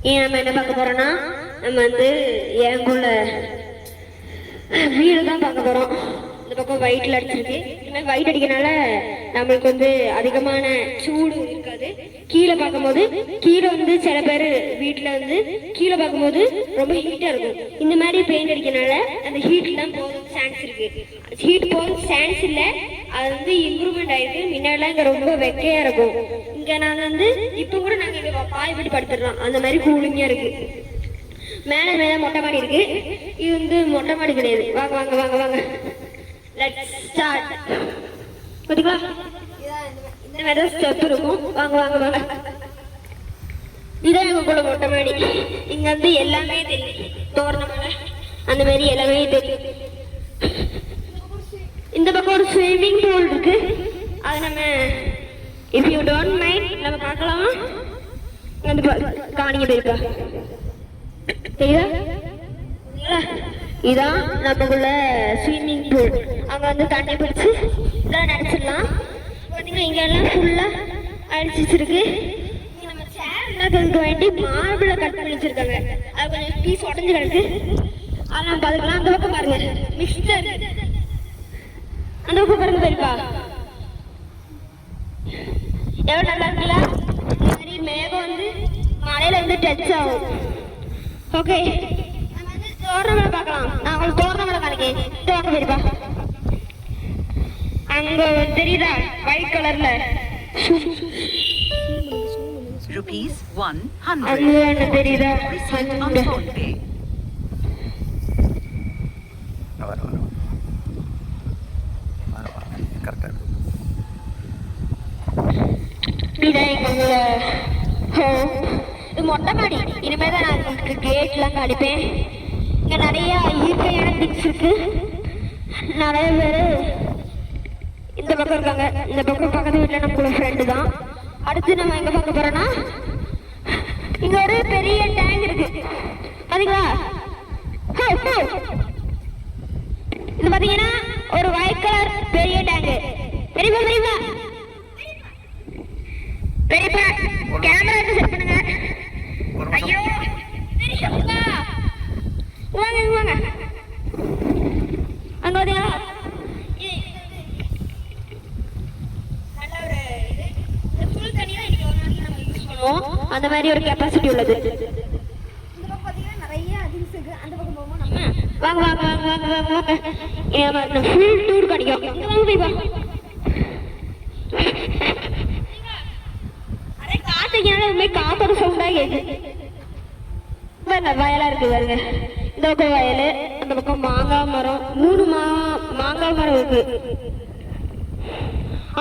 நம்ம என்ன பார்க்க போறோம்னா நம்ம வந்து எங்குள்ள வீடு தான் பார்க்க போறோம். இந்த பக்கம் ஒயிட்ல அடிச்சிருக்கு. இந்த மாதிரி ஒயிட் அடிக்கிறனால நம்மளுக்கு வந்து அதிகமான சூடு இருக்காது. கீழே பார்க்கும்போது கீழே வந்து சில பேர் வீட்டில் வந்து கீழே பார்க்கும்போது ரொம்ப ஹீட்டாக இருக்கும். இந்த மாதிரி பெயிண்ட் அடிக்கிறனால அந்த ஹீட்லாம் போதும் சான்ஸ் இருக்கு. ஹீட் போதும் சான்ஸ் இல்லை, அது வந்து இம்ப்ரூவ்மெண்ட் ஆயிருக்கு. முன்னாடிலாம் இங்கே ரொம்ப வெக்கையாக இருக்கும். இங்கே நாங்கள் வந்து இப்போ கூட நாங்கள் இங்கே பாய் போட்டு படுத்துடுறோம், அந்த மாதிரி கூலிங்காக இருக்கு. மேலே மேலே மொட்டை மாடி இருக்கு. இது வந்து மொட்டை மாடி கிடையாது. வாங்க வாங்க வாங்க வாங்க, லெட்ஸ் ஸ்டார்ட். பார்த்தீங்களா, இந்த மாதிரி தான் ஸ்டெப் இருக்கும். வாங்க வாங்க வாங்க, இதான் எங்களுக்குள்ள மொட்டை மாடி. இங்க வந்து எல்லாமே தெரியும், தோரணமலை அந்த மாதிரி எல்லாமே தெரியும். இந்த பக்கம் ஒரு ஸ்விம்மிங் பூல் இருக்கு. அது நம்ம இஃப் யூ டோன்ட் மைண்ட் நம்ம பார்க்கலாமா? வந்து காணிங்க போயிருக்கா தெரியுதா? இதான் நமக்குள்ள ஸ்விம்மிங் பூல். அங்க வந்து தண்ணி பிடிச்சி இதெல்லாம் நினைச்சிடலாம். பார்த்தீங்கன்னா இங்க எல்லாம் ஃபுல்லா அடிச்சு வச்சிருக்கு. நம்ம சேர்க்கு வேண்டி மார்பிள கட் பண்ணி வச்சிருக்காங்க. அது கொஞ்சம் பீஸ் உடஞ்சு கிடக்கு, அதெல்லாம் பார்த்துக்கலாம். அந்த பக்கம் பாருங்க மிக்சர், அந்த பக்கம் பாருங்க பெரியப்பா, எவ்வளவு நல்லா இருக்குல்ல? இந்த மாதிரி மேகம் வந்து மலையில வந்து டச் ஆகும். ஓகே, நம்ம வந்து தோரணமலை பார்க்கலாம். நான் உங்களுக்கு தோரணமலை காணிக்கேன். வாங்க பெரியப்பா, அங்க தெரியுதா ஒயிட் கலர்ல ₹100 அங்க தெரியுதா? இது மொட்டை மாடி. இனிமேல் தான் நான் உங்களுக்கு கேட்லாம் காணிப்பேன். இங்க நிறைய இயற்கையான திங்ஸ் இருக்கு. நிறைய பேர் இந்த பக்கம் இருக்காங்க. இந்த பக்கம் பக்கத்து வீட்டில் நம்மளோட ஃப்ரெண்டு தான். அடுத்து நம்ம எங்க பார்க்க போறோம்னா இங்க ஒரு பெரிய டேங்க் இருக்கு. பாத்தீங்களா? இது பாத்தீங்கன்னா ஒரு ஒயிட் கலர் பெரிய டேங்க். பெரியப்பா பெரியப்பா பெரியப்பா கேமரா செட் பண்ணுங்க. ஐயோ பெரியப்பா வாங்க வாங்க, அங்க பாத்தீங்களா அந்த மாதிரி ஒரு கெப்பாசிட்டி உள்ளது. வாங்க வாங்க வாங்க வாங்க வாங்க வாங்க, ஃபுல் டூர் கிடைக்கும். காத்துக்குனால காத்தோட சவுண்டா கேட்கு. வயலா இருக்கு பாருங்க. இந்த பக்கம் வயல், அந்த பக்கம் மாங்காய் மரம், 3 மாங்காய் மரம் இருக்கு.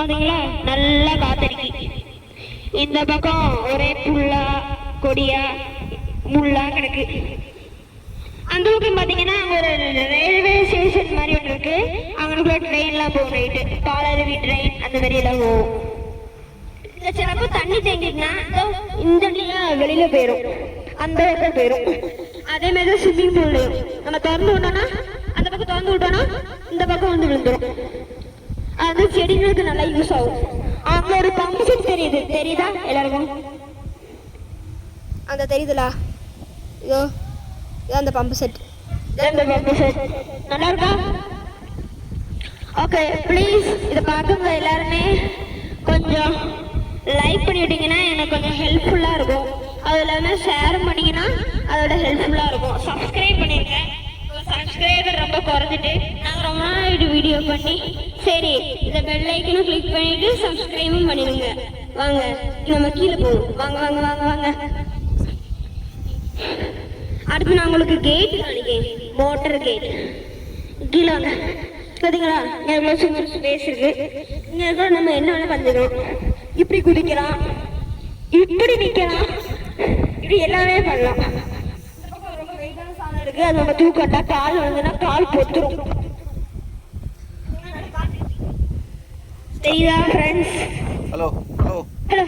அதுங்களா நல்லா காத்தடிக்கு. இந்த பக்கம் ஒரே புல்லா கொடியா முள்ளா கிடக்கு. அந்த பக்கம் பாத்தீங்கன்னா ஒரு ரயில்வே ஸ்டேஷன் மாதிரி ஒன்று இருக்கு. அங்களுக்குள்ள ட்ரெயின்லாம் போகும். நைட்டு பாலருவி ட்ரெயின் அந்த மாதிரி எல்லாம் போகும். இந்த சிலப்போ தண்ணி தேங்கிட்டுனா இந்த வெளியில போயிடும், அந்த இடத்துல போயிடும். அதே மாதிரி தான் ஸ்விம்மிங் பூல்லையும் நம்ம திறந்து விட்டோம்னா அந்த பக்கம் திறந்து விட்டோம்னா இந்த பக்கம் வந்து விழுந்துடும். அது வந்து செடிங்களுக்கு நல்லா யூஸ் ஆகும். அங்க ஒரு பம்பு செட் தெரியுது, தெரியுதா எல்லாருக்கும்? அந்த தெரியுதுலா, இதோ அந்த பம்பு செட். இந்த பம்பு செட் நல்லா இருக்கா? ஓகே, ப்ளீஸ் இதை பார்க்குங்க எல்லாருமே கொஞ்சம் லைக் பண்ணிவிட்டீங்கன்னா எனக்கு கொஞ்சம் ஹெல்ப்ஃபுல்லாக இருக்கும். அது இல்லாமல் ஷேர் பண்ணிங்கன்னா அதோட ஹெல்ப்ஃபுல்லாக இருக்கும். சப்ஸ்கிரைப் பண்ணிடுங்க. சப்ஸ்கிரைபர் ரொம்ப குறைஞ்சிட்டு நாங்கள் ரொம்ப நாள் வீடியோ பண்ணி, சரி இந்த பெல் ஐக்கனும் கிளிக் பண்ணிட்டு சப்ஸ்கிரைபும் பண்ணிடுங்க. வாங்க நம்ம கீழே போவோம். வாங்க வாங்க வாங்க வாங்க. அடுத்து நான் உங்களுக்கு கேட் காணிக்கேன், மோட்டர் கேட். கீழே வாங்க. பார்த்தீங்களா எவ்வளோ சும்மா ஸ்பேஸ் இருக்கு. இங்கே இருக்கிற நம்ம என்ன வேணால் பண்ணிக்கிறோம். இப்படி குதிக்கலாம், இப்படி நிற்கலாம், இப்படி எல்லாமே பண்ணலாம். இருக்கு, அது நம்ம தூக்கட்டா கால் வந்துன்னா கால் பொத்துரும். தெரியுதா ஃப்ரெண்ட்ஸ்? Hello hello hello